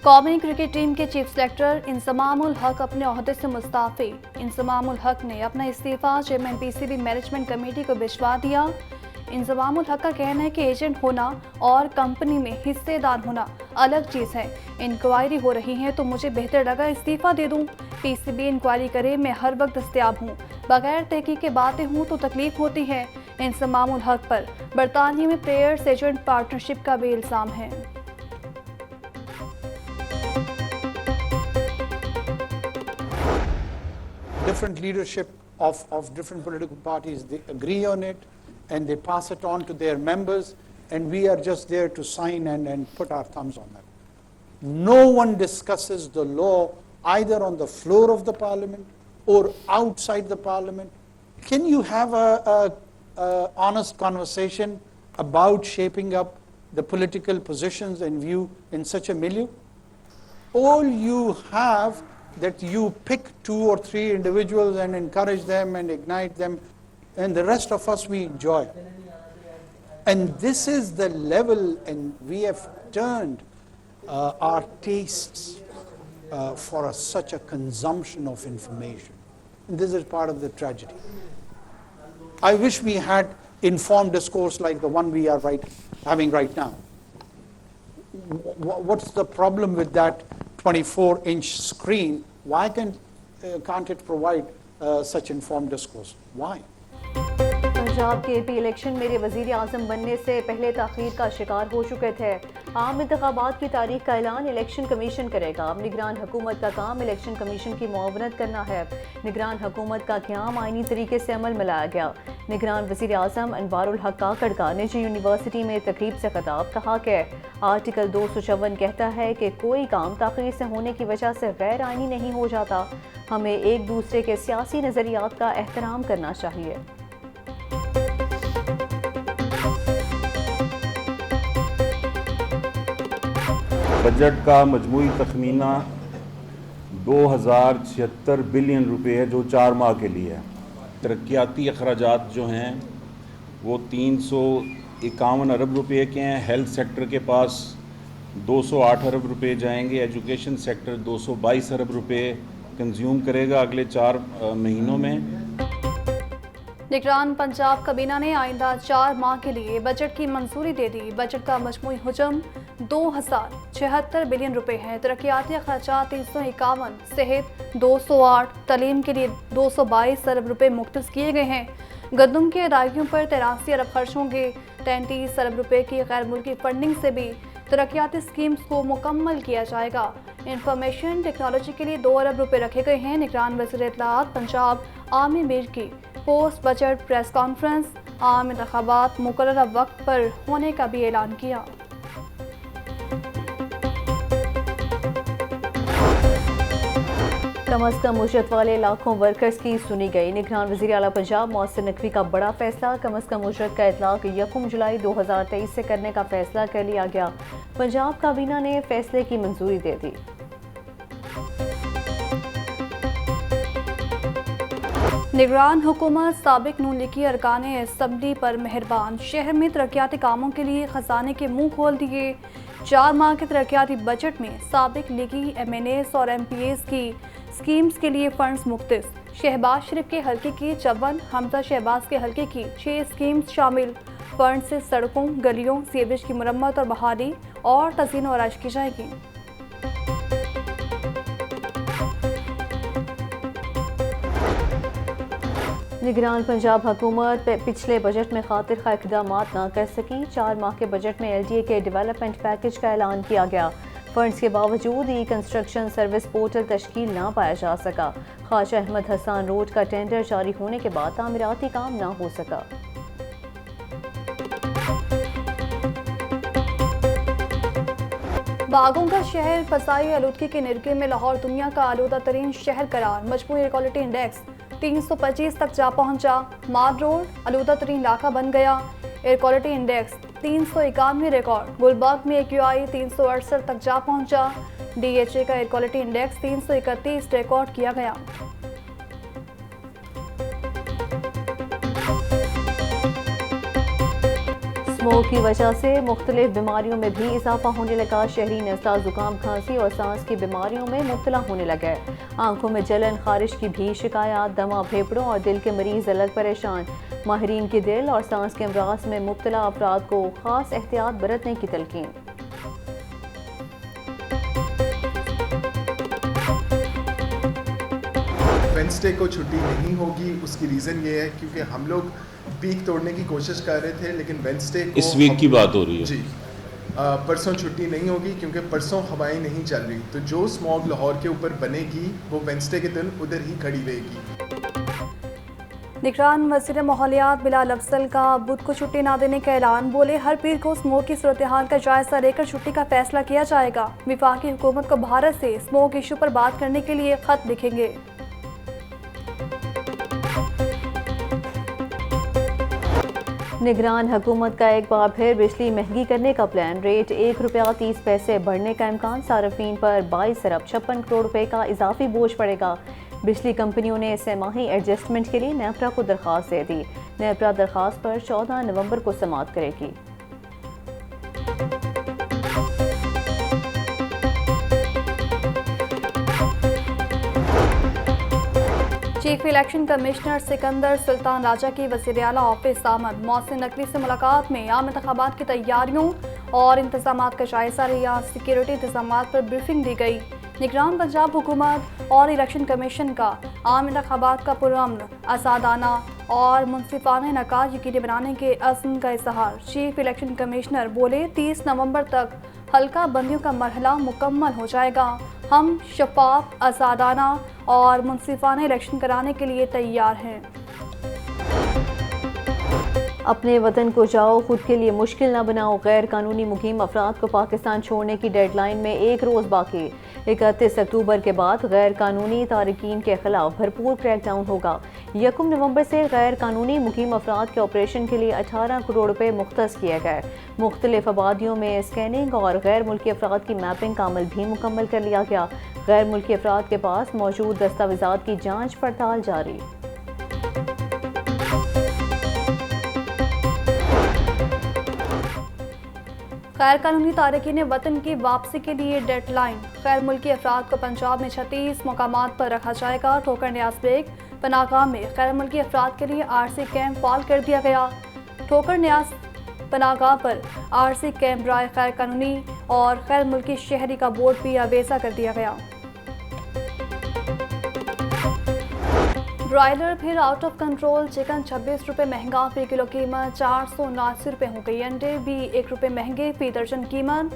कौमी cricket team के chief selector Inzamam-ul हक अपने ओहदे से मुस्ताफी। इंजमामुल हक ने अपना इस्तीफा चेयरमैन पीसीबी मैनेजमेंट कमेटी को भिजवा दिया। इंजमामुल हक का कहना है कि एजेंट होना और कंपनी में हिस्सेदार होना अलग चीज़ है। इंक्वायरी हो रही है तो मुझे बेहतर लगा इस्तीफा दे दूं। पीसीबी इंक्वायरी करे, मैं हर वक्त दस्तयाब हूँ। बगैर तहकीक के बातें हूँ तो तकलीफ होती है। इंजमामुल हक पर बरतानिया में प्लेयर्स एजेंट पार्टनरशिप का भी इल्ज़ाम है। Different leadership of different political parties, they agree on it and they pass it on to their members, and we are just there to sign and put our thumbs on that. No one discusses the law either on the floor of the parliament or outside the parliament. Can you have a honest conversation about shaping up the political positions and view in such a milieu? All you have that you pick 2 or 3 individuals and encourage them and ignite them, and the rest of us, we enjoy. And this is the level, and we have turned our tastes for such a consumption of information. And this is part of the tragedy. I wish we had informed discourse like the one we are having right now. What's the problem with that 24-inch screen? Why can't it provide such informed discourse? Why? Punjab के AP election मेरे वजीर आजम बनने से पहले ताखीर का शिकार हो चुके थे। आम इंतखाबात की तारीख का ऐलान इलेक्शन कमीशन करेगा। अब निगरान हुकूमत का काम इलेक्शन कमीशन की मुआवनत करना है। निगरान हुकूमत का क़याम आईनी तरीके से अमल में लाया गया। निगरान वजीर आजम अनवारुल हक काकड़ का निजी यूनिवर्सिटी में तकरीब से खिताब। कहा कि आर्टिकल 254 कहता है कि कोई काम ताखीर से होने की वजह से गैर आईनी नहीं हो जाता। हमें एक दूसरे के सियासी नज़रियात का एहतराम करना चाहिए। बजट का मजमूई तखमीना 2076 बिलियन रुपए है, जो 4 माह के लिए है। तरक्याती अखराजात जो हैं वो 351 अरब रुपए के हैं। हेल्थ सेक्टर के पास 208 अरब रुपए जाएंगे। एजुकेशन सेक्टर 222 अरब रुपए कंज्यूम करेगा अगले 4 महीनों में। निगरान पंजाब काबीना ने आइंदा 4 माह के लिए बजट की मंजूरी दे दी। बजट का मजमूई हुजम 2076 बिलियन रुपए है। तरक्याती अखराजात 351, सेहत 208, तालीम के लिए 222 अरब रुपए मुख्तस किए गए हैं। गंदम की अदायगियों पर 83 अरब खर्च होंगे। 33 अरब रुपए की गैर मुल्की फंडिंग से भी तरक्याती स्कीम्स को मुकम्मल किया जाएगा। इंफॉर्मेशन टेक्नोलॉजी के लिए 2 अरब रुपए रखे गए हैं। निगरान वज़ीर इत्तलाआत पंजाब आमिर मीर की पोस्ट बजट प्रेस कॉन्फ्रेंस आम इंतखाबात मुकर्ररा वक्त पर होने का भी ऐलान किया। कम अज़ कम उजरत वाले लाखों वर्कर्स की सुनी गई। निगरान वज़ीर आला पंजाब मोहसिन नकवी का बड़ा फैसला। कम अज़ कम उजरत का इतलाक 1 जुलाई 2023 से करने का फैसला कर लिया गया। पंजाब काबीना ने फैसले की मंजूरी दे दी। निगरान हुकूमत साबिक नून लीगी अरकान असम्बली पर मेहरबान। शहर में तरक्याती कामों के लिए खजाने के मुंह खोल दिए। 4 माह के तरक्याती बजट में साबिक लीगी MNAs और MPAs की स्कीम्स के लिए फंड्स मुख्तस। शहबाज शरीफ के हल्के की 54, हमजा शहबाज के हल्के की 6 स्कीम्स शामिल। फंड से सड़कों, गलियों, सीवरेज की मरम्मत और बहाली और तज़ीन और आराइश की जाएगी। निगरान पंजाब हुकूमत पिछले बजट में खातिर खा इक़दामात ना कर सकी। 4 माह के बजट में LDA के डेवलपमेंट पैकेज का ऐलान किया गया। फंड्स के बावजूद ई कंस्ट्रक्शन सर्विस पोर्टल तश्कील ना पाया जा सका। ख्वाजा अहमद हसन रोड का टेंडर जारी होने के बाद तामीराती काम ना हो सका। बागों का शहर फसाई आलूदगी के निरके में लाहौर दुनिया का आलूदा तरीन शहर करार। मजमूई एयर क्वालिटी इंडेक्स 325 तक जा पहुंचा। माद रोड आलूदा तरीन इलाका बन गया। Air quality index 391 record. Gulberg में AQI 368 तक जा पहुंचा। DHA का एयर क्वालिटी इंडेक्स 331 रिकॉर्ड किया गया। स्मोक की वजह से मुख्तलिफ बीमारियों में भी इजाफा होने लगा। शहरी नज़ला, जुकाम, खांसी और सांस की बीमारियों में मुब्तला होने लगे। आंखों में जलन, खारिश की भी शिकायत, दमा, फेफड़ों और दिल के मरीज अलग परेशान। माहिरीन की दिल और सांस के अमराज में मुब्तला अफराद को खास एहतियात बरतने की तलकीन। वेंसडे को छुट्टी नहीं होगी, उसकी रीज़न ये है क्योंकि हम लोग पीक तोड़ने की कोशिश कर रहे थे, लेकिन वेंसडे को इस वीक की बात हो रही है जी परसों छुट्टी नहीं होगी क्योंकि परसों हवाएं नहीं चल रही, तो जो स्मॉग लाहौर के ऊपर बनेगी वो वेंसडे के दिन उधर ही खड़ी रहेगी। निगरान वज़ीर माहौलियात बिलाल अफजल का बुध को छुट्टी ना देने का ऐलान। बोले हर पीर को स्मोक की सूरत हाल का जायजा लेकर छुट्टी का फैसला किया जाएगा। विफाकी हुकूमत को भारत से स्मोक इशू पर बात करने के लिए खत लिखेंगे। निगरान हुकूमत का एक बार फिर बिजली महंगी करने का प्लान। रेट ₹1.30 बढ़ने का इम्कान। सार्फिन पर 22 अरब 56 करोड़ रुपए का इजाफी बोझ पड़ेगा। बिजली कंपनियों ने सहमाही एडजस्टमेंट के लिए नेपरा को दरख्वास्त दे दी। नेपरा दरख्वास्त पर 14 नवंबर को समाअत करेगी। Chief election commissioner Sikandar Sultan Raja की वज़ीर आला ऑफिस आमद। मोहसिन नकवी से मुलाकात में आम इंतखाबात की तैयारियों और इंतजामात का जायजा लिया। सिक्योरिटी इंतजामात पर ब्रीफिंग दी गई। निगरान पंजाब हुकूमत और इलेक्शन कमीशन का आम इंतखाबात का पुरअमन, आज़ादाना और मुनसिफाना इनेकाद यकीनी बनाने के अज़्म का इज़हार। चीफ इलेक्शन कमिश्नर बोले 30 नवंबर तक हल्का बंदियों का मरहला मुकम्मल हो जाएगा। हम शफाफ, आज़ादाना और मुनसिफाना इलेक्शन कराने के लिए तैयार हैं। अपने वतन को जाओ, खुद के लिए मुश्किल न बनाओ। गैर कानूनी मुकीम अफराद को पाकिस्तान छोड़ने की डेडलाइन में एक रोज़ बाकी। 31 अक्टूबर के बाद गैर कानूनी तारिकीन के खिलाफ भरपूर क्रैकडाउन होगा। 1 नवंबर से गैर कानूनी मुकीम अफराद के ऑपरेशन के लिए 18 करोड़ रुपए मुख्तस किए गए। मुख्तलिफ आबादियों में स्कैनिंग और गैर मुल्की अफराद की मैपिंग का अमल भी मुकम्मल कर लिया गया। गैर मुल्की अफराद के पास मौजूद दस्तावेजात की जाँच पड़ताल जारी। गैर कानूनी तारिकीन वतन की वापसी के लिए डेडलाइन। गैर मुल्की अफराद को पंजाब में 36 मकामात पर रखा जाएगा। ठोकर न्याज बेग पनाहगाह में गैर मुल्की अफराद के लिए आरसी कैंप फाल कर दिया गया। ठोकर न्याज पनाहगाह पर आरसी कैंप राय गैर कानूनी और गैर मुल्की शहरी का बोर्ड भी अवेजा कर दिया गया। ब्रॉयलर फिर आउट ऑफ कंट्रोल। चिकन 26 रुपये महंगा, फी किलो कीमत 479 रुपये हो गई। अंडे भी 1 रुपये महंगे, फी दर्जन कीमत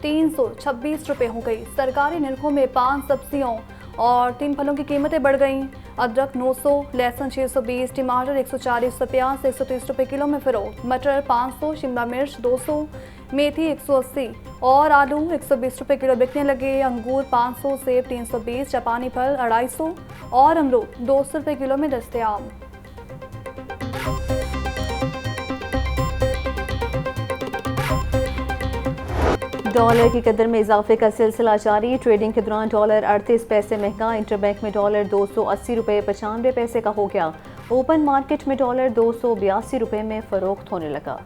326 रुपये हो गई। सरकारी निरखों में 5 सब्जियों और 3 फलों की कीमतें बढ़ गईं। अदरक 900, लहसुन 620, टमाटर 140, प्याज 130 रुपये किलो में फ़रोख्त। मटर 500, शिमला मिर्च 200, मेथी 180 और आलू 120 रुपये किलो बिकने लगे। अंगूर 500, सेब 320, जापानी फल 250 और अमरूद 200 रुपये किलो में दस्तयाब। डॉलर की कदर में इजाफे का सिलसिला जारी। ट्रेडिंग के दौरान डॉलर 38 पैसे महंगा। इंटरबैंक में डॉलर 280 रुपये 95 पैसे का हो गया। ओपन मार्केट में डॉलर 282 रुपये में फरोख्त होने लगा।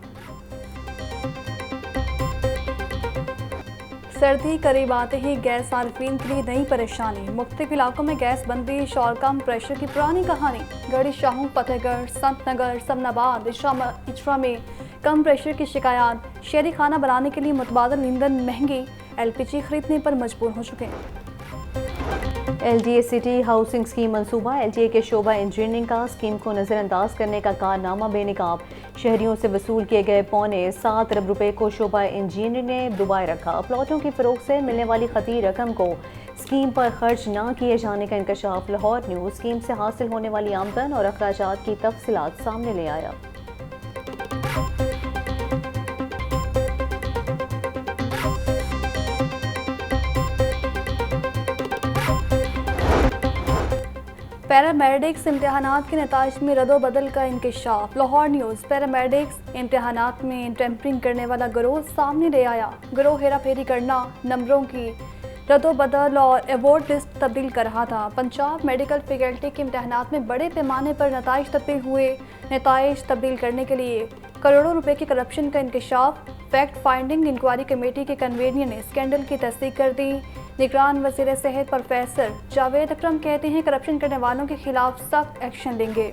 सर्दी करीब आते ही गैस सार्फिन के लिए नई परेशानी। मुख्तलिफ इलाकों में गैस बंदिश और कम प्रेशर की पुरानी कहानी। गढ़ी शाहू, फतेहगढ़, संतनगर, समनाबाद, इचरा में कम प्रेशर की शिकायत। शहरी खाना बनाने के लिए मुतबादल ईंधन महंगी। LPG खरीदने पर मजबूर हो चुके हैं। LDA सिटी हाउसिंग स्कीम मंसूबा। LDA के शोबा इंजीनियरिंग का स्कीम को नज़रअंदाज करने का कारनामा बेनकाब। शहरियों से वसूल किए गए 7.25 अरब रुपए को शोबा इंजीनियरिंग ने दुबाए रखा। प्लॉटों की फरोख्त से मिलने वाली खती रकम को स्कीम पर खर्च न किए जाने का इंकशाफ। लाहौर न्यूज़ स्कीम से हासिल होने वाली आमदन और अखराजात की तफसीलात सामने ले आया। पैरामेडिक्स इम्तहानात के नताइज में रद्दोबदल का इंकशाफ। लाहौर न्यूज़ पैरामेडिक्स इम्तहानात में टेम्परिंग करने वाला गिरोह सामने ले आया। गिरोह हेरा फेरी करना, नंबरों की रद्दोबदल और अवार्ड लिस्ट तब्दील कर रहा था। पंजाब मेडिकल फैकल्टी के इम्तहानात में बड़े पैमाने पर नताइज तब्दील हुए। नताइज तब्दील करने के लिए करोड़ों रुपए के करप्शन का इंकशाफ। फैक्ट फाइंडिंग इंक्वायरी कमेटी के कन्वीनर ने स्कैंडल की तस्दीक कर दी। निगरान वज़ीर सेहत प्रोफेसर जावेद अकरम कहते हैं करप्शन करने वालों के खिलाफ सख्त एक्शन लेंगे।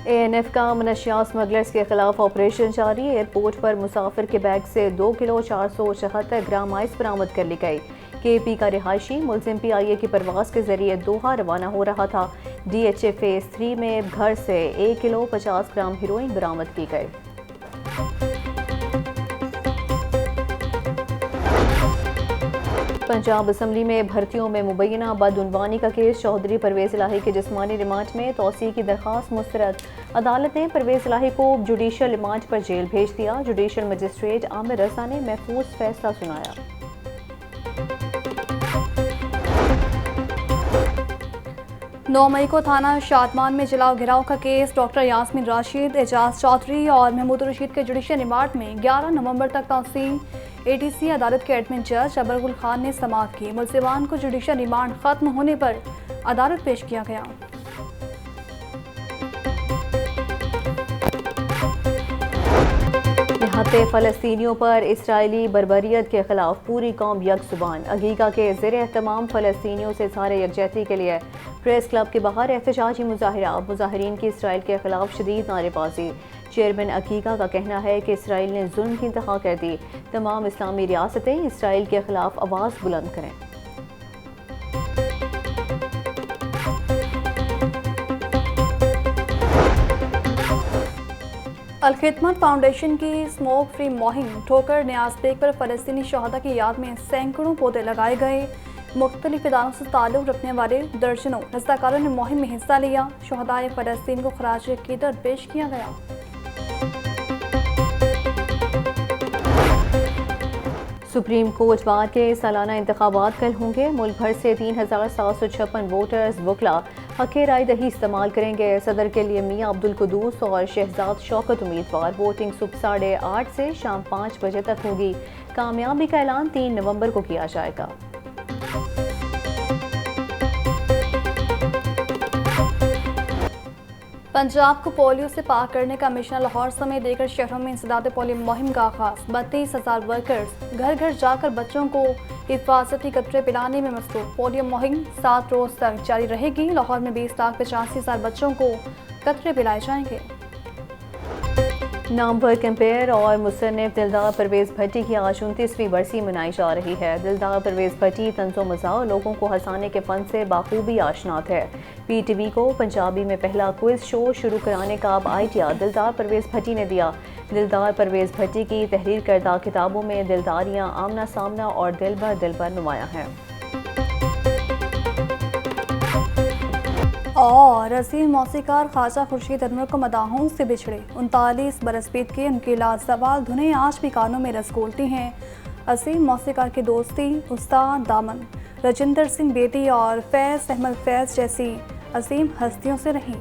ANF का मनशियात स्मगलर्स के खिलाफ ऑपरेशन जारी। एयरपोर्ट पर मुसाफिर के बैग से 2 किलो 474 ग्राम आइस बरामद कर ली गई। KP का रिहायशी मुलजिम PIA की परवास के जरिए दोहा रवाना हो रहा था। DHA फेज 3 में घर से 1 किलो 50 ग्राम हेरोइन बरामद की गई। पंजाब असम्बली में भर्तियों में मुबैना बदउनवानी का केस। चौधरी परवेज इलाही के जिस्मानी रिमांड में तौसीह की दरख्वास्त मुस्तरद। अदालत ने परवेज इलाही को जुडिशल रिमांड पर जेल भेज दिया। जुडिशल मजिस्ट्रेट आमिर रजा ने महफूज फैसला सुनाया। 9 मई को थाना शादमान में जलाओ घिराव का केस डॉक्टर यास्मीन राशिद, एजाज चौधरी और महमूद रशीद के जुडिशल रिमांड में 11 नवंबर तक तौसीह। ATC अदालत के एडमिन जज अबरगुल खान ने समाअत की। मुलजिमान को जुडिशल रिमांड खत्म होने पर अदालत पेश किया गया। निहत्ते फ़लस्तीनियों पर इसराइली बर्बरियत के खिलाफ पूरी कौम यकजुबान। अगीगा के ज़ेरे तमाम फ़लस्तीनियों से सारे यकजहती के लिए प्रेस क्लब के बाहर एहतजाजी मुजाहरा। मुजाहरीन की इसराइल के खिलाफ शदीद नारेबाजी। चेयरमैन अकीका का कहना है कि इसराइल ने जुल्म की इंतहा कर दी। तमाम इस्लामी रियासतें इसराइल के खिलाफ आवाज़ बुलंद करें। अल-खिदमत फाउंडेशन की स्मोक फ्री मुहिम ठोकर न्याज बेग पर फ़लस्तीनी शहदा की याद में सैकड़ों पौधे लगाए गए। मुख्तलिफ इदारों से ताल्लुक़ रखने वाले दर्जनों रज़ाकारों ने मुहिम में हिस्सा लिया। शहदाए फ़लस्तीन को खराज अक़ीदत पेश किया गया। सुप्रीम कोर्ट बार के सालाना इंतखाबात कल होंगे। मुल्क भर से 3756 वोटर्स वकला हक़ राय दही इस्तेमाल करेंगे। सदर के लिए मियाँ अब्दुल कुदूस और शहजाद शौकत उम्मीदवार। वोटिंग सुबह 8:30 से शाम 5 बजे तक होगी। कामयाबी का ऐलान 3 नवंबर को किया जाएगा। पंजाब को पोलियो से पाक करने का मिशन। लाहौर समेत दीगर शहरों में इंसदाद पोलियो मुहिम का आगाज। 32,000 वर्कर्स घर घर जाकर बच्चों को हिफाजती कतरे पिलाने में मसरूफ। पोलियो मुहिम 7 रोज तक जारी रहेगी। लाहौर में 20,85,000 बच्चों को कतरे पिलाए जाएंगे। नामवर कंपेयर और मुसन्निफ दिलदार परवेज भट्टी की आज 29वीं बरसी मनाई जा रही है। दिलदार परवेज भट्टी तंज़ो मज़ाक लोगों को हंसाने के फ़न से बाखूबी आशना थे। PTV को पंजाबी में पहला क्विज शो शुरू कराने का अब आइडिया दिलदार परवेज भट्टी ने दिया। दिलदार परवेज भट्टी की तहरीर करदा किताबों में दिलदारियाँ आमना सामना और दिल भर नुमाया हैं। और असीम मौसीकार ख्वाजा खुर्शीद अनवर को मदाहों से बिछड़े 39 बरस बीत के उनकी लाजवाल धुनें आज भी कानों में रसगोलती हैं। असीम मौसीकार की दोस्ती उस्ताद दामन, रजिंदर सिंह बेदी और फैज़ अहमद फैज़ जैसी असीम हस्तियों से रही।